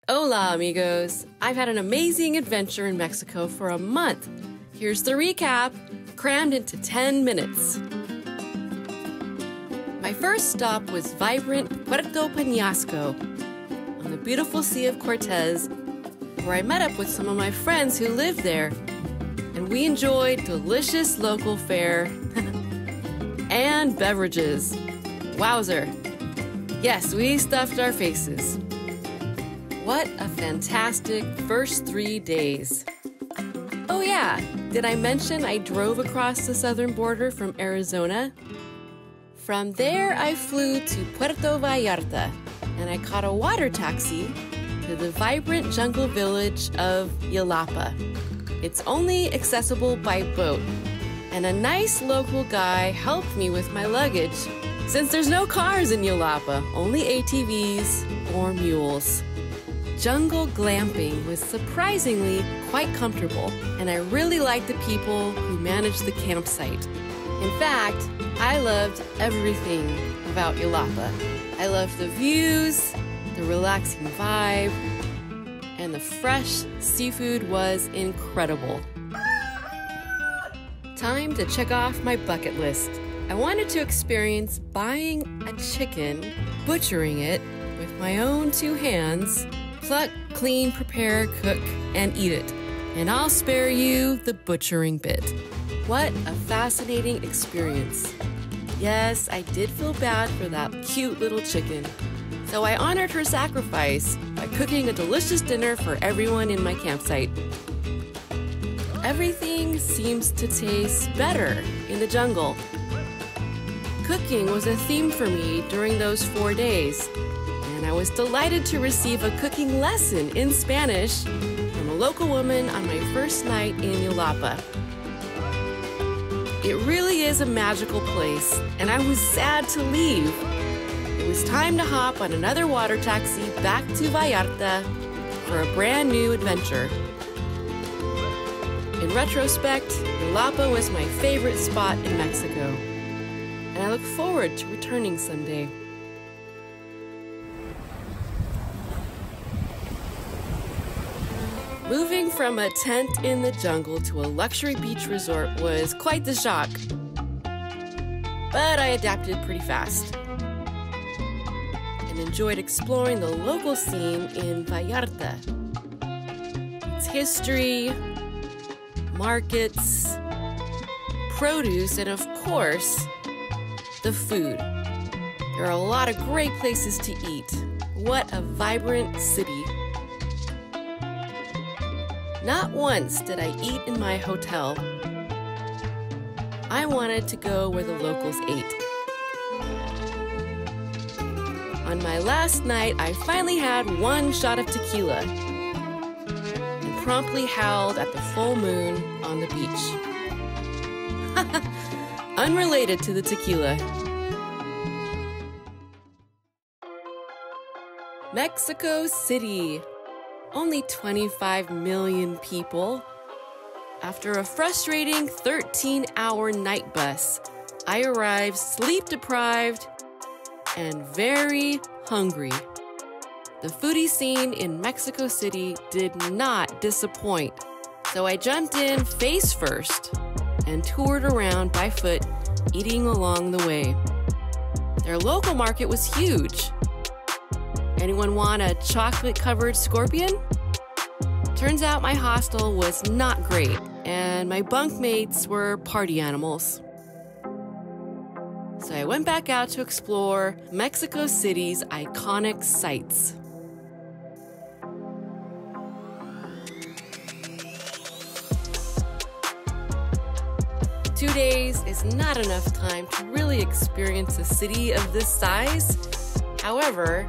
Hola, amigos! I've had an amazing adventure in Mexico for a month. Here's the recap, crammed into 10 minutes. My first stop was vibrant Puerto Peñasco on the beautiful Sea of Cortez, where I met up with some of my friends who live there, and we enjoyed delicious local fare and beverages. Wowzer! Yes, we stuffed our faces. What a fantastic first 3 days. Oh yeah, did I mention I drove across the southern border from Arizona? From there, I flew to Puerto Vallarta, and I caught a water taxi to the vibrant jungle village of Jalapa. It's only accessible by boat, and a nice local guy helped me with my luggage, since there's no cars in Jalapa, only ATVs or mules. Jungle glamping was surprisingly quite comfortable, and I really liked the people who managed the campsite. In fact, I loved everything about Jalapa. I loved the views, the relaxing vibe, and the fresh seafood was incredible. Time to check off my bucket list. I wanted to experience buying a chicken, butchering it with my own 2 hands, pluck, clean, prepare, cook, and eat it. And I'll spare you the butchering bit. What a fascinating experience. Yes, I did feel bad for that cute little chicken. So I honored her sacrifice by cooking a delicious dinner for everyone in my campsite. Everything seems to taste better in the jungle. Cooking was a theme for me during those 4 days. And I was delighted to receive a cooking lesson in Spanish from a local woman on my first night in Jalapa. It really is a magical place, and I was sad to leave. It was time to hop on another water taxi back to Vallarta for a brand new adventure. In retrospect, Jalapa was my favorite spot in Mexico, and I look forward to returning someday. Moving from a tent in the jungle to a luxury beach resort was quite the shock, but I adapted pretty fast and enjoyed exploring the local scene in Vallarta. Its history, markets, produce, and of course, the food. There are a lot of great places to eat. What a vibrant city. Not once did I eat in my hotel. I wanted to go where the locals ate. On my last night, I finally had 1 shot of tequila and promptly howled at the full moon on the beach. Unrelated to the tequila. Mexico City. Only 25 million people. After a frustrating 13-hour night bus, I arrived sleep-deprived and very hungry. The foodie scene in Mexico City did not disappoint, so I jumped in face first and toured around by foot, eating along the way. Their local market was huge. Anyone want a chocolate-covered scorpion? Turns out my hostel was not great, and my bunkmates were party animals. So I went back out to explore Mexico City's iconic sights. Two days is not enough time to really experience a city of this size. However,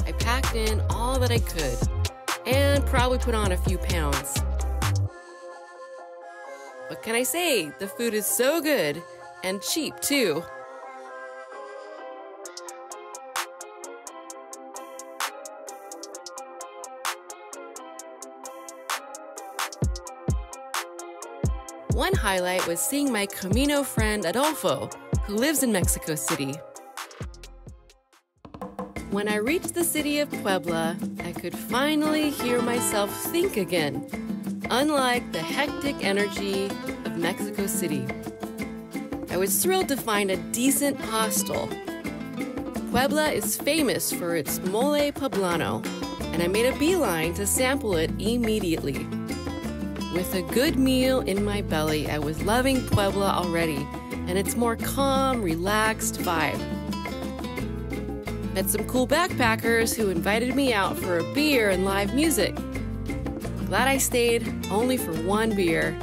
I packed in all that I could and probably put on a few pounds. What can I say? The food is so good and cheap too. One highlight was seeing my Camino friend Adolfo, who lives in Mexico City. When I reached the city of Puebla, I could finally hear myself think again, unlike the hectic energy of Mexico City. I was thrilled to find a decent hostel. Puebla is famous for its mole poblano, and I made a beeline to sample it immediately. With a good meal in my belly, I was loving Puebla already, and its more calm, relaxed vibe. Met some cool backpackers who invited me out for a beer and live music. Glad I stayed only for one beer.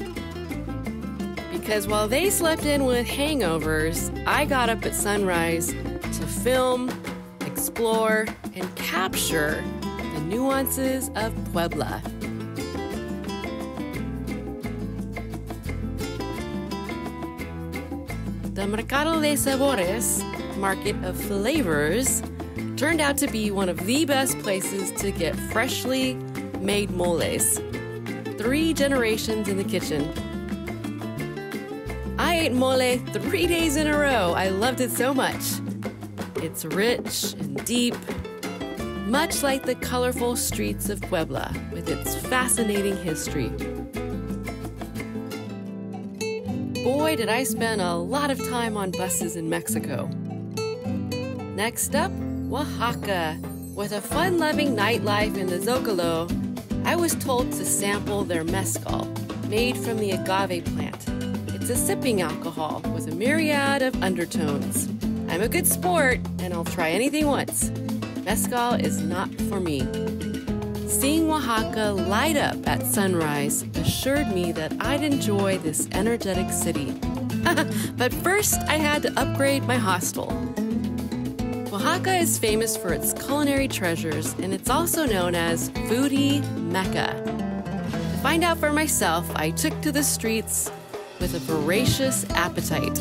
Because while they slept in with hangovers, I got up at sunrise to film, explore, and capture the nuances of Puebla. The Mercado de Sabores, Market of Flavors, turned out to be one of the best places to get freshly made moles. 3 generations in the kitchen. I ate mole 3 days in a row. I loved it so much. It's rich and deep, much like the colorful streets of Puebla with its fascinating history. Boy, did I spend a lot of time on buses in Mexico. Next up, Oaxaca. With a fun-loving nightlife in the Zocalo, I was told to sample their mezcal, made from the agave plant. It's a sipping alcohol with a myriad of undertones. I'm a good sport, and I'll try anything once. Mezcal is not for me. Seeing Oaxaca light up at sunrise assured me that I'd enjoy this energetic city. But first, I had to upgrade my hostel. Oaxaca is famous for its culinary treasures, and it's also known as Foodie Mecca. To find out for myself, I took to the streets with a voracious appetite.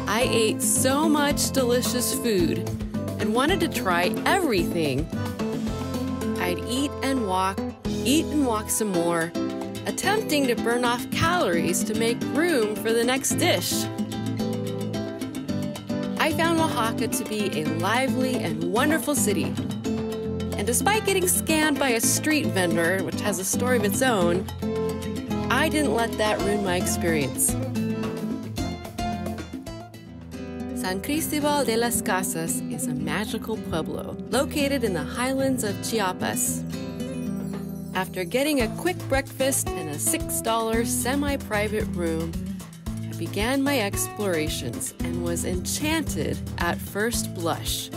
I ate so much delicious food and wanted to try everything. I'd eat and walk some more, attempting to burn off calories to make room for the next dish. I found Oaxaca to be a lively and wonderful city. And despite getting scammed by a street vendor, which has a story of its own, I didn't let that ruin my experience. San Cristobal de las Casas is a magical pueblo located in the highlands of Chiapas. After getting a quick breakfast and a $6 semi-private room, I began my explorations and was enchanted at first blush.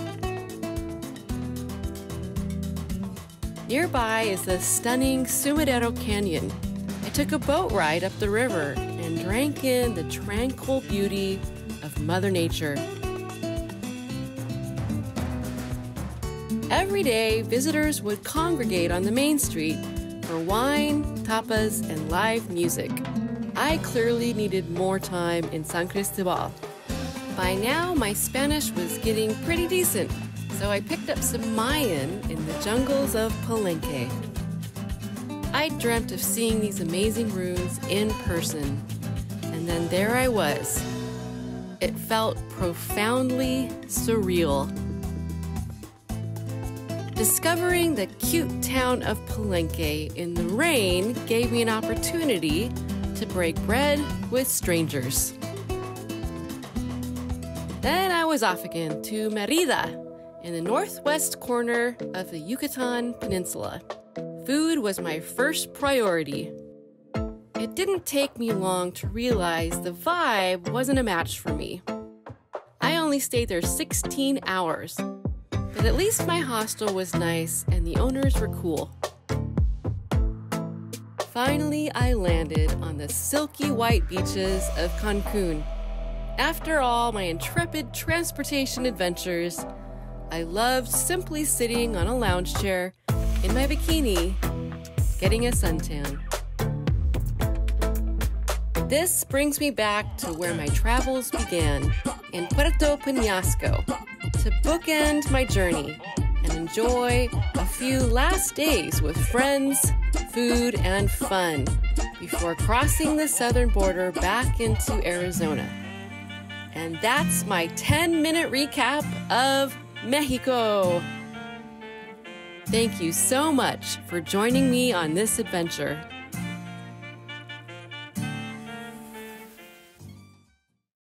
Nearby is the stunning Sumidero Canyon. I took a boat ride up the river and drank in the tranquil beauty of Mother Nature. Every day, visitors would congregate on the main street for wine, tapas, and live music. I clearly needed more time in San Cristobal. By now, my Spanish was getting pretty decent, so I picked up some Mayan in the jungles of Palenque. I dreamt of seeing these amazing ruins in person, and then there I was. It felt profoundly surreal. Discovering the cute town of Palenque in the rain gave me an opportunity to break bread with strangers. Then I was off again to Mérida, in the northwest corner of the Yucatan Peninsula. Food was my first priority. It didn't take me long to realize the vibe wasn't a match for me. I only stayed there 16 hours, but at least my hostel was nice and the owners were cool. Finally, I landed on the silky white beaches of Cancun. After all my intrepid transportation adventures, I loved simply sitting on a lounge chair in my bikini, getting a suntan. This brings me back to where my travels began, in Puerto Peñasco, to bookend my journey and enjoy a few last days with friends, food, and fun before crossing the southern border back into Arizona. And that's my 10-minute recap of Mexico. Thank you so much for joining me on this adventure.